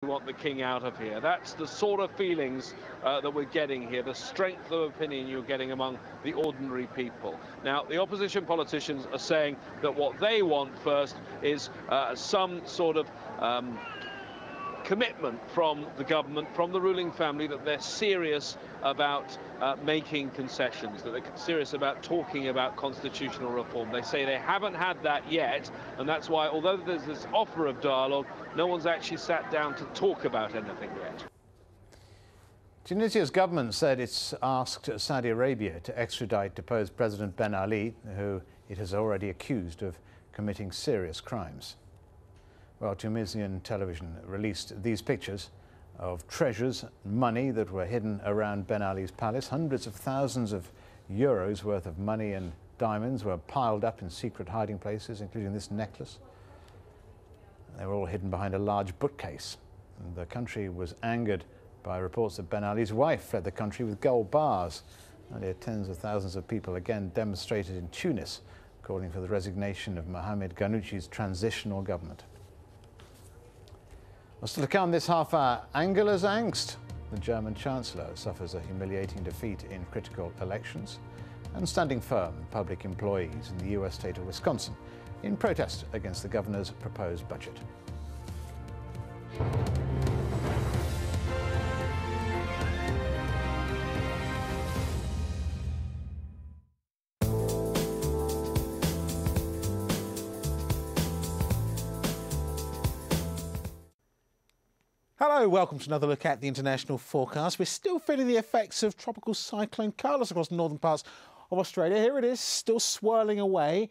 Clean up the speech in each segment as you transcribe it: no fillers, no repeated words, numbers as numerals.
want the king out of here. That's the sort of feelings that we're getting here, the strength of opinion you're getting among the ordinary people. Now, the opposition politicians are saying that what they want first is some sort of commitment from the government, from the ruling family, that they're serious about making concessions, that they're serious about talking about constitutional reform. They say they haven't had that yet, and that's why, although there's this offer of dialogue, no one's actually sat down to talk about anything yet. Tunisia's government said it's asked Saudi Arabia to extradite deposed President Ben Ali, who it has already accused of committing serious crimes. Well, Tunisian television released these pictures of treasures, money that were hidden around Ben Ali's palace. Hundreds of thousands of euros worth of money and diamonds were piled up in secret hiding places, including this necklace. They were all hidden behind a large bookcase. And the country was angered by reports that Ben Ali's wife fled the country with gold bars. Earlier, tens of thousands of people again demonstrated in Tunis, calling for the resignation of Mohamed Ghannouchi's transitional government. Well, still to come this half hour, Angela's angst. The German Chancellor suffers a humiliating defeat in critical elections, and standing firm public employees in the US state of Wisconsin in protest against the governor's proposed budget. Hello, welcome to another look at the international forecast. We're still feeling the effects of Tropical Cyclone Carlos across the northern parts of Australia. Here it is, still swirling away.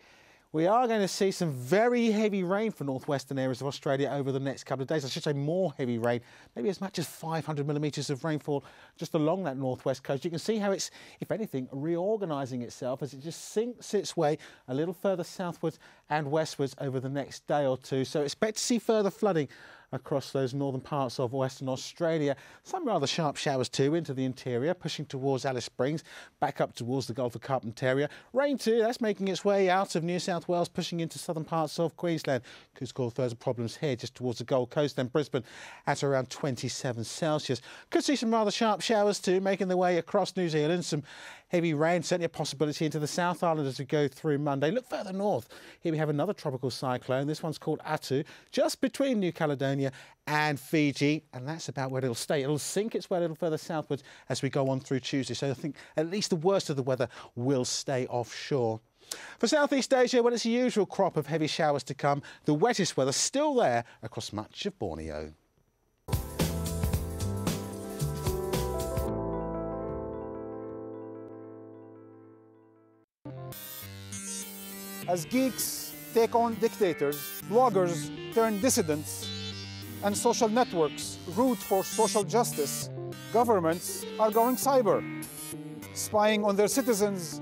We are going to see some very heavy rain for northwestern areas of Australia over the next couple of days. I should say more heavy rain, maybe as much as 500 millimetres of rainfall just along that northwest coast. You can see how it's, if anything, reorganising itself as it just sinks its way a little further southwards and westwards over the next day or two. So expect to see further flooding across those northern parts of Western Australia. Some rather sharp showers too into the interior, pushing towards Alice Springs, back up towards the Gulf of Carpentaria. Rain too, that's making its way out of New South Wales, pushing into southern parts of Queensland. Could cause further problems here just towards the Gold Coast, then Brisbane at around 27 Celsius. Could see some rather sharp showers too, making their way across New Zealand. Some heavy rain, certainly a possibility into the South Island as we go through Monday. Look further north. Here we have another tropical cyclone. This one's called Atu, just between New Caledonia and Fiji, and that's about where it'll stay. It'll sink its way a little further southwards as we go on through Tuesday. So I think at least the worst of the weather will stay offshore. For Southeast Asia, well, it's the usual crop of heavy showers to come. The wettest weather still there across much of Borneo. As geeks take on dictators, bloggers turn dissidents, and social networks root for social justice, governments are going cyber, spying on their citizens,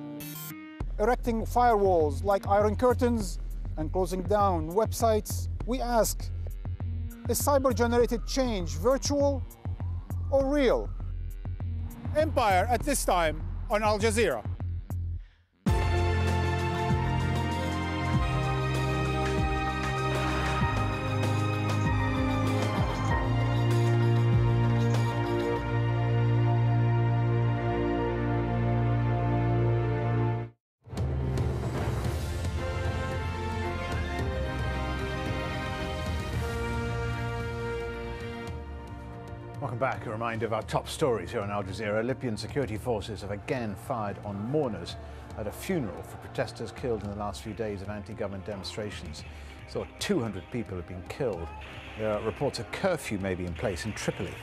erecting firewalls like iron curtains, and closing down websites. We ask, is cyber-generated change virtual or real? Empire at this time on Al Jazeera. Welcome back. A reminder of our top stories here on Al Jazeera. Libyan security forces have again fired on mourners at a funeral for protesters killed in the last few days of anti-government demonstrations. So 200 people have been killed. There are reports a curfew may be in place in Tripoli.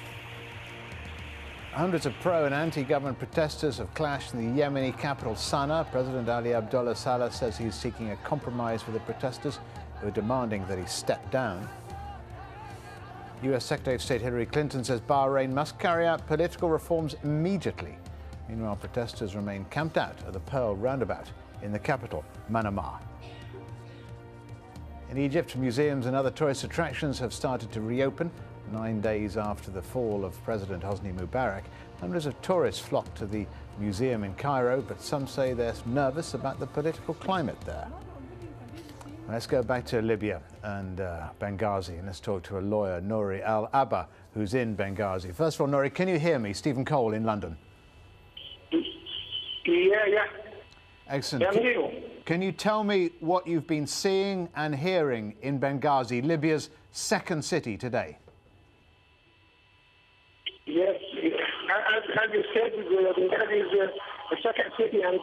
Hundreds of pro and anti-government protesters have clashed in the Yemeni capital Sana'a. President Ali Abdullah Saleh says he is seeking a compromise with the protesters who are demanding that he step down. US Secretary of State Hillary Clinton says Bahrain must carry out political reforms immediately. Meanwhile, protesters remain camped out at the Pearl Roundabout in the capital, Manama. In Egypt, museums and other tourist attractions have started to reopen. 9 days after the fall of President Hosni Mubarak, hundreds of tourists flocked to the museum in Cairo, but some say they're nervous about the political climate there. Let's go back to Libya and Benghazi, and let's talk to a lawyer, Nouri Al-Abba, who's in Benghazi. First of all, Nouri, can you hear me? Stephen Cole in London. Yeah. Excellent. Can you tell me what you've been seeing and hearing in Benghazi, Libya's second city today? Yes, as you said, Benghazi is the second city and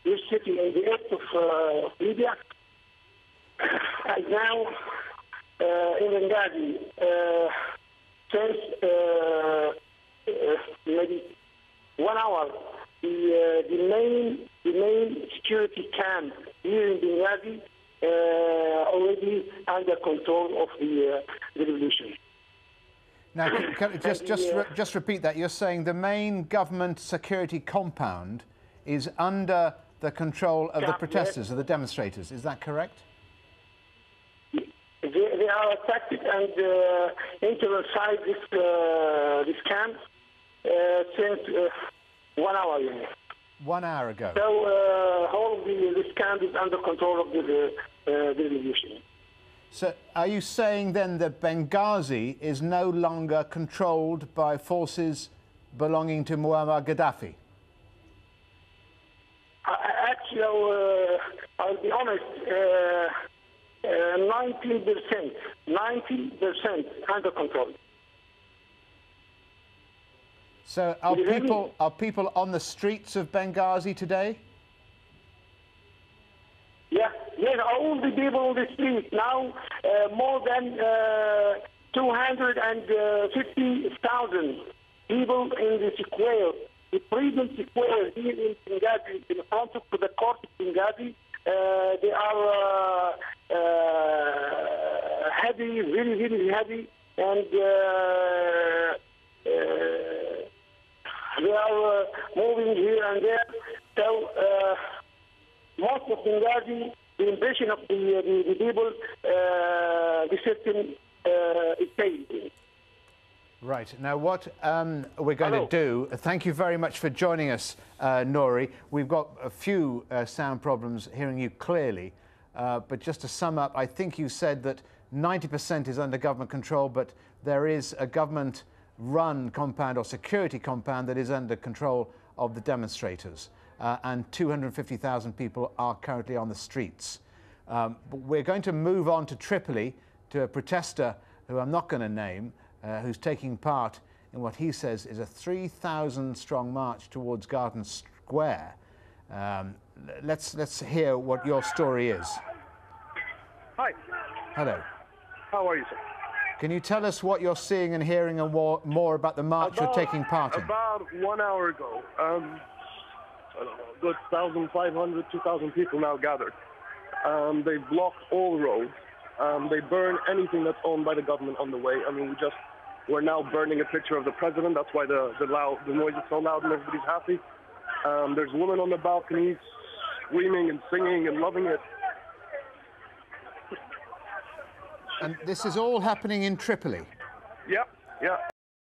huge city in the east of Libya. And now in Benghazi, since maybe 1 hour, the main security camp here in Benghazi already under control of the revolution. Now, just repeat that. You're saying the main government security compound is under the control of the protesters, of the demonstrators. Is that correct? They are attacked and enter inside this camp since 1 hour. 1 hour ago. So all of this camp is under control of the revolution. So are you saying then that Benghazi is no longer controlled by forces belonging to Muammar Gaddafi? Actually, I'll be honest, 90% under control. So are people on the streets of Benghazi today? Yes, all the people on the street now, more than 250,000 people in the square, the prison square here in Benghazi, in front of the court of Benghazi. They are heavy, very heavy, and they are moving here and there. So most of Benghazi, the impression of the people, the system is failing. Right. Now, what we're going to do, thank you very much for joining us, Nouri. We've got a few sound problems hearing you clearly, but just to sum up, I think you said that 90% is under government control, but there is a government-run compound or security compound that is under control of the demonstrators. And 250,000 people are currently on the streets. But we're going to move on to Tripoli, to a protester who I'm not going to name, who's taking part in what he says is a 3,000-strong march towards Garden Square. Let's hear what your story is. Hi. Hello. How are you, sir? Can you tell us what you're seeing and hearing and more about the march you're taking part in? About 1 hour ago, I don't know, a good 1,500, 2,000 people now gathered. They blocked all roads. They burn anything that's owned by the government on the way. I mean, we're now burning a picture of the president. That's why the noise is so loud and everybody's happy. There's women on the balconies screaming and singing and loving it. And this is all happening in Tripoli? Yeah.